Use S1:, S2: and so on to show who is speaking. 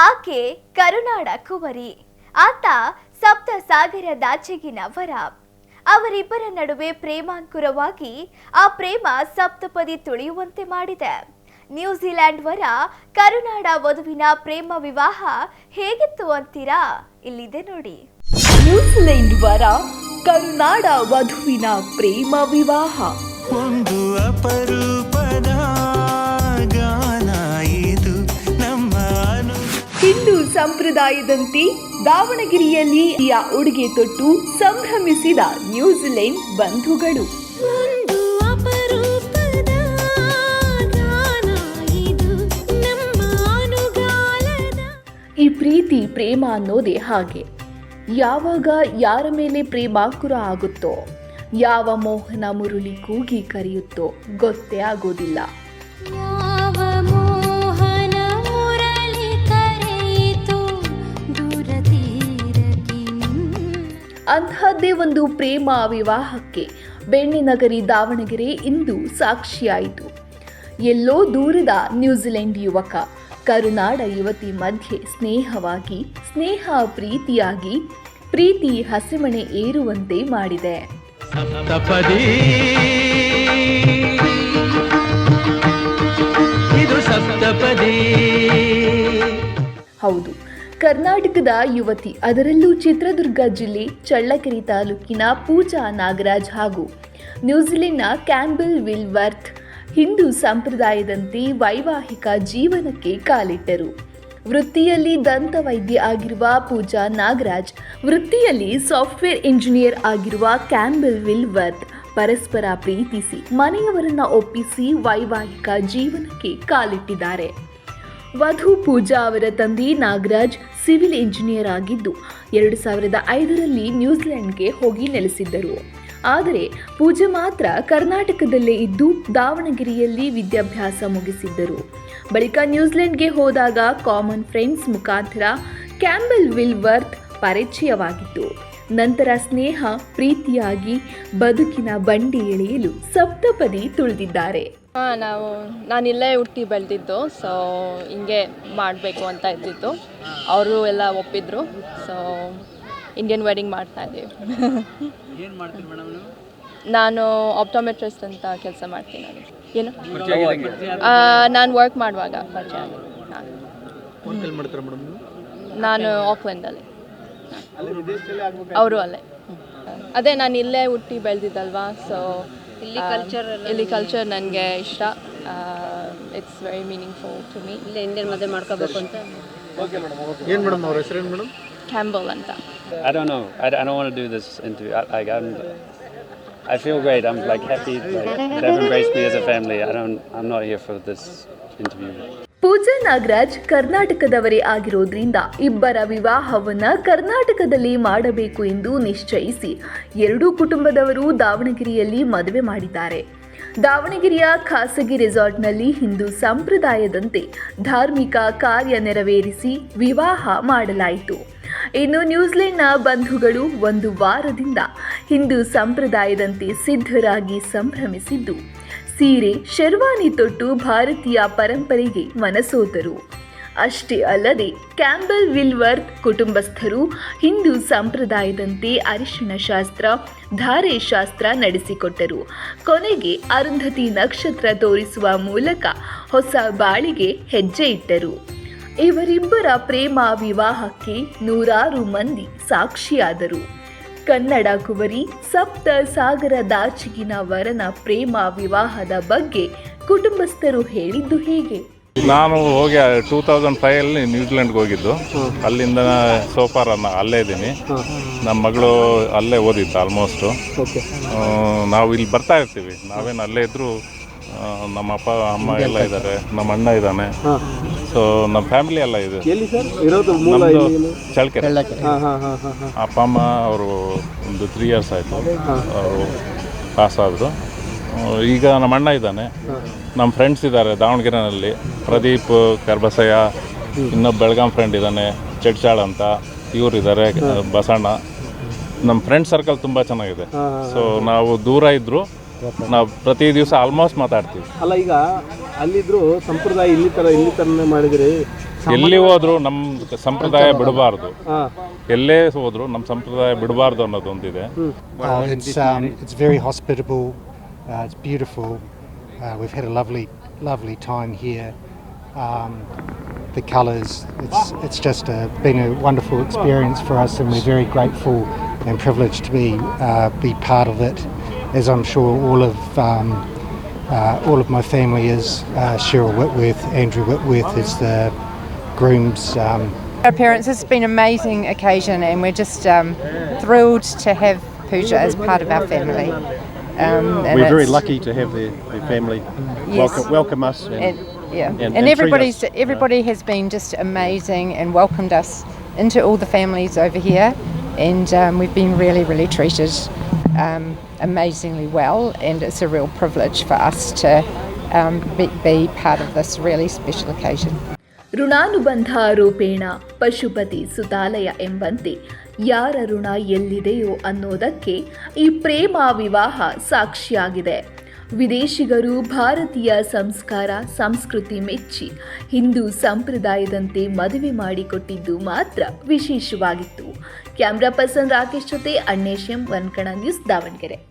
S1: ಆಕೆ ಕರುನಾಡ ಕುವರಿ, ಆತ ಸಪ್ತ ಸಾಗರದಾಚೆಗಿನ ವರ. ಅವರಿಬ್ಬರ ನಡುವೆ ಪ್ರೇಮಾಂಕುರವಾಗಿ ಆ ಪ್ರೇಮ ಸಪ್ತಪದಿ ತುಳಿಯುವಂತೆ ಮಾಡಿದೆ. ನ್ಯೂಜಿಲೆಂಡ್ ವರ ಕರುನಾಡ ವಧುವಿನ ಪ್ರೇಮ ವಿವಾಹ ಹೇಗಿತ್ತು ಅಂತೀರಾ? ಇಲ್ಲಿದೆ ನೋಡಿ.
S2: ನ್ಯೂಜಿಲೆಂಡ್ ವರ ಕರುನಾಡ ವಧುವಿನ ಪ್ರೇಮ ವಿವಾಹ.
S3: ಒಂದು ಅಪರೂಪದ ಗಾನ ಇದು ನಮ್ಮ
S2: ಹಿಂದೂ ಸಂಪ್ರದಾಯದಂತೆ ದಾವಣಗೆರೆಯಲ್ಲಿ ಉಡುಗೆ ತೊಟ್ಟು ಸಂಭ್ರಮಿಸಿದ ನ್ಯೂಜಿಲೆಂಡ್ ಬಂಧುಗಳು. ಈ ಪ್ರೀತಿ ಪ್ರೇಮ ಅನ್ನೋದೇ ಹಾಗೆ. ಯಾವಾಗ ಯಾರ ಮೇಲೆ ಪ್ರೇಮಾಂಕುರ ಆಗುತ್ತೋ, ಯಾವ ಮೋಹನ ಮುರುಳಿ ಕೂಗಿ ಕರೆಯುತ್ತೋ ಗೊತ್ತೇ ಆಗೋದಿಲ್ಲ. ಅಂತಹದ್ದೇ ಒಂದು ಪ್ರೇಮ ವಿವಾಹಕ್ಕೆ ಬೆಣ್ಣಿನಗರಿ ದಾವಣಗೆರೆ ಇಂದು ಸಾಕ್ಷಿಯಾಯಿತು. ಎಲ್ಲೋ ದೂರದ ನ್ಯೂಜಿಲೆಂಡ್ ಯುವಕ ಕರುನಾಡ ಯುವತಿ ಮಧ್ಯೆ ಸ್ನೇಹವಾಗಿ, ಸ್ನೇಹ ಪ್ರೀತಿಯಾಗಿ, ಪ್ರೀತಿ ಹಸಿಮಣೆ ಏರುವಂತೆ ಮಾಡಿದೆ. ಹೌದು, ಕರ್ನಾಟಕದ ಯುವತಿ, ಅದರಲ್ಲೂ ಚಿತ್ರದುರ್ಗ ಜಿಲ್ಲೆ ಚಳ್ಳಕೆರೆ ತಾಲೂಕಿನ ಪೂಜಾ ನಾಗರಾಜ್ ಹಾಗೂ ನ್ಯೂಜಿಲೆಂಡ್ನ ಕ್ಯಾಂಬೆಲ್ ವಿಲ್ವರ್ತ್ ಹಿಂದೂ ಸಂಪ್ರದಾಯದಂತೆ ವೈವಾಹಿಕ ಜೀವನಕ್ಕೆ ಕಾಲಿಟ್ಟರು. ವೃತ್ತಿಯಲ್ಲಿ ದಂತವೈದ್ಯ ಆಗಿರುವ ಪೂಜಾ ನಾಗರಾಜ್, ವೃತ್ತಿಯಲ್ಲಿ ಸಾಫ್ಟ್ವೇರ್ ಇಂಜಿನಿಯರ್ ಆಗಿರುವ ಕ್ಯಾಂಬೆಲ್ ವಿಲ್ವರ್ತ್ ಪರಸ್ಪರ ಪ್ರೀತಿಸಿ ಮನೆಯವರನ್ನ ಒಪ್ಪಿಸಿ ವೈವಾಹಿಕ ಜೀವನಕ್ಕೆ ಕಾಲಿಟ್ಟಿದ್ದಾರೆ. ವಧು ಪೂಜಾ ಅವರ ತಂದೆ ನಾಗರಾಜ್ ಸಿವಿಲ್ ಇಂಜಿನಿಯರ್ ಆಗಿದ್ದು 2005ರಲ್ಲಿ ನ್ಯೂಜಿಲೆಂಡ್ಗೆ ಹೋಗಿ ನೆಲೆಸಿದ್ದರು. ಆದರೆ ಪೂಜಾ ಮಾತ್ರ ಕರ್ನಾಟಕದಲ್ಲೇ ಇದ್ದು ದಾವಣಗೆರೆಯಲ್ಲಿ ವಿದ್ಯಾಭ್ಯಾಸ ಮುಗಿಸಿದ್ದರು. ಬಳಿಕ ನ್ಯೂಜಿಲೆಂಡ್ಗೆ ಹೋದಾಗ ಕಾಮನ್ ಫ್ರೆಂಡ್ಸ್ ಮುಖಾಂತರ ಕ್ಯಾಂಬೆಲ್ ವಿಲ್ವರ್ತ್ ಪರಿಚಯವಾಗಿತ್ತು. ನಂತರ ಸ್ನೇಹ ಪ್ರೀತಿಯಾಗಿ ಬದುಕಿನ ಬಂಡಿ ಎಳೆಯಲು ಸಪ್ತಪದಿ ತುಳಿದಿದ್ದಾರೆ.
S4: ನಾನಿಲ್ಲೇ ಹುಟ್ಟಿ ಬೆಳೆದಿದ್ದು, ಸೊ ಹಿಂಗೆ ಮಾಡಬೇಕು ಅಂತ ಇದ್ದಿತ್ತು. ಅವರು ಎಲ್ಲ ಒಪ್ಪಿದ್ರು, ಸೊ ಇಂಡಿಯನ್ ವೆಡ್ಡಿಂಗ್ ಮಾಡ್ತಾ ಇದ್ದೀವಿ. ನಾನು ಆಪ್ಟೋಮೆಟ್ರಿಸ್ಟ್ ಅಂತ ಕೆಲಸ ಮಾಡ್ತೀನಿ. ಏನು ನಾನು ವರ್ಕ್ ಮಾಡುವಾಗ ಪರಿಚಯ ನಾನು ಆಕ್ಲೆಂಡಲ್ಲಿ, ಅವರು ಅಲ್ಲೇ. ಅದೇ ನಾನು ಇಲ್ಲೇ ಹುಟ್ಟಿ ಬೆಳೆದಿದ್ದಲ್ವಾ, ಸೊ ಇಲ್ಲಿ ಕಲ್ಚರ್ ನನಗೆ ಇಷ್ಟ. It's very meaningful to me. ಇಲ್ಲೇ ಇಂಡಿಯನ್ ಮದುವೆ ಮಾಡ್ಕೋಬೇಕು ಅಂತ.
S5: ಏನು ಮೇಡಮ್ ಅವ್ರ ಹೆಸರು ಏನು ಮೇಡಮ್?
S4: ಕ್ಯಾಂಬೆಲ್ ಅಂತ.
S6: I don't know. I don't want to do this interview. I feel great. I'm like happy. Like they've embraced me as a family. I'm not here for this interview.
S2: ಪೂಜಾ ನಾಗರಾಜ್ ಕರ್ನಾಟಕದವರೇ ಆಗಿರೋದ್ರಿಂದ ಇಬ್ಬರ ವಿವಾಹವನ್ನ ಕರ್ನಾಟಕದಲ್ಲಿ ಮಾಡಬೇಕು ಎಂದು ನಿಶ್ಚಯಿಸಿ ಎರಡೂ ಕುಟುಂಬದವರು ದಾವಣಗೆರೆಯಲ್ಲಿ ಮದುವೆ ಮಾಡಿದ್ದಾರೆ. ದಾವಣಗೆರೆಯ ಖಾಸಗಿ ರೆಸಾರ್ಟ್ನಲ್ಲಿ ಹಿಂದೂ ಸಂಪ್ರದಾಯದಂತೆ ಧಾರ್ಮಿಕ ಕಾರ್ಯ ನೆರವೇರಿಸಿ ವಿವಾಹ ಮಾಡಲಾಯಿತು. ಇನ್ನು ನ್ಯೂಜಿಲೆಂಡ್ನ ಬಂಧುಗಳು ಒಂದು ವಾರದಿಂದ ಹಿಂದೂ ಸಂಪ್ರದಾಯದಂತೆ ಸಿದ್ಧರಾಗಿ ಸಂಭ್ರಮಿಸಿದ್ದು, ಸೀರೆ ಶೆರ್ವಾನಿ ತೊಟ್ಟು ಭಾರತೀಯ ಪರಂಪರೆಗೆ ಮನಸೋತರು. ಅಷ್ಟೇ ಅಲ್ಲದೆ ಕ್ಯಾಂಬೆಲ್ ವಿಲ್ವರ್ತ್ ಕುಟುಂಬಸ್ಥರು ಹಿಂದೂ ಸಂಪ್ರದಾಯದಂತೆ ಅರಿಶಿಣ ಶಾಸ್ತ್ರ, ಧಾರೆ ಶಾಸ್ತ್ರ ನಡೆಸಿಕೊಟ್ಟರು. ಕೊನೆಗೆ ಅರುಂಧತಿ ನಕ್ಷತ್ರ ತೋರಿಸುವ ಮೂಲಕ ಹೊಸ ಬಾಳಿಗೆ ಹೆಜ್ಜೆ ಇಟ್ಟರು. ಇವರಿಬ್ಬರ ಪ್ರೇಮ ವಿವಾಹಕ್ಕೆ ನೂರಾರು ಮಂದಿ ಸಾಕ್ಷಿಯಾದರು. ಕನ್ನಡ ಕುವರಿ ಸಪ್ತ ಸಾಗರದಾಚೆಗಿನ ವರನ ಪ್ರೇಮ ವಿವಾಹದ ಬಗ್ಗೆ ಕುಟುಂಬಸ್ಥರು ಹೇಳಿದ್ದು ಹೀಗೆ.
S7: ನಾನು ಹೋಗಿ 2005 ನ್ಯೂಜಿಲೆಂಡ್ಗೆ ಹೋಗಿದ್ದು. ಅಲ್ಲಿಂದ ಸೋಫಾರ್ ಅಲ್ಲೇ ಇದ್ದೀನಿ. ನಮ್ಮ ಮಗಳು ಅಲ್ಲೇ ಓದಿತ್ತು ಆಲ್ಮೋಸ್ಟು. ನಾವು ಇಲ್ಲಿ ಬರ್ತಾ ಇರ್ತೀವಿ. ನಾವೇನು ಅಲ್ಲೇ ಇದ್ದರೂ ನಮ್ಮ ಅಪ್ಪ ಅಮ್ಮ ಎಲ್ಲ ಇದ್ದಾರೆ, ನಮ್ಮ ಅಣ್ಣ ಇದ್ದಾನೆ. ಸೊ ನಮ್ಮ ಫ್ಯಾಮಿಲಿ ಎಲ್ಲ ಇದೆ. ನಮ್ಮದು ಚಳ್ಳಕೆರೆ. ಅಪ್ಪ ಅಮ್ಮ ಅವರು ಒಂದು 3 years ಆಯಿತು ಅವರು ಪಾಸ್ ಆದರು. ಈಗ ನಮ್ಮ ಅಣ್ಣ ಇದ್ದಾನೆ, ನಮ್ಮ ಫ್ರೆಂಡ್ಸ್ ಇದ್ದಾರೆ ದಾವಣಗೆರೆಯಲ್ಲಿ, ಪ್ರದೀಪ್ ಕರ್ಬಸಯ್ಯ, ಇನ್ನೊಬ್ಬ ಬೆಳಗಾಂ ಫ್ರೆಂಡ್ ಇದ್ದಾನೆ ಚಡ್ಚಾಳ್ ಅಂತ, ಇವರಿದ್ದಾರೆ ಬಸಣ್ಣ. ನಮ್ಮ ಫ್ರೆಂಡ್ ಸರ್ಕಲ್ ತುಂಬ ಚೆನ್ನಾಗಿದೆ. ಸೊ ನಾವು ದೂರ ಇದ್ದರೂ ನಾವು ಪ್ರತಿ ದಿವಸ ಆಲ್ಮೋಸ್ಟ್ ಮಾತಾಡ್ತೀವಿ.
S5: ಅಲ್ಲ, ಈಗ ಅಲ್ಲಿದ್ರು ಸಂಪ್ರದಾಯ ಇಲ್ಲಿ ಥರನೇ ಮಾಡಿದ್ರಿ,
S7: ಎಲ್ಲಿ ಹೋದ್ರು ನಮ್ಮ ಸಂಪ್ರದಾಯ ಬಿಡಬಾರ್ದು,
S5: ಹಾಂ.
S7: ಎಲ್ಲೇ ಹೋದ್ರು ನಮ್ಮ ಸಂಪ್ರದಾಯ ಬಿಡಬಾರ್ದು ಅನ್ನೋದೊಂದಿದೆ.
S8: It's very hospitable. It's beautiful. We've had a lovely time here. The colours. It's just been a wonderful experience for us, and we're very grateful and privileged to be part of it. As I'm sure all of my family is. Cheryl Whitworth, Andrew Whitworth is the groom's.
S9: Our parents, it's been an amazing occasion, and we're just thrilled to have Pooja as part of our family.
S5: We're very lucky to have their family
S9: Yes.
S5: welcome us.
S9: And everybody has been just amazing and welcomed us into all the families over here, and we've been really treated amazingly well, and it's a real privilege for us to be part of this really special occasion.
S2: ಋಣಾನುಬಂಧ ರೂಪೇಣ ಪಶುಪತಿ ಸುತಾಲಯ ಎಂಬಂತೆ ಯಾರ ಋಣ ಎಲ್ಲಿದೆಯೋ ಅನ್ನೋದಕ್ಕೆ ಈ ಪ್ರೇಮ ವಿವಾಹ ಸಾಕ್ಷಿಯಾಗಿದೆ. ವಿದೇಶಿಗರು ಭಾರತೀಯ ಸಂಸ್ಕಾರ ಸಂಸ್ಕೃತಿ ಮೆಚ್ಚಿ ಹಿಂದೂ ಸಂಪ್ರದಾಯದಂತೆ ಮದುವೆ ಮಾಡಿಕೊಟ್ಟಿದ್ದು ಮಾತ್ರ ವಿಶೇಷವಾಗಿತ್ತು. ಕ್ಯಾಮ್ರಾ ಪರ್ಸನ್ ರಾಕೇಶ್ ಜೊತೆ Annesh M, one Kannada news, Davanagere.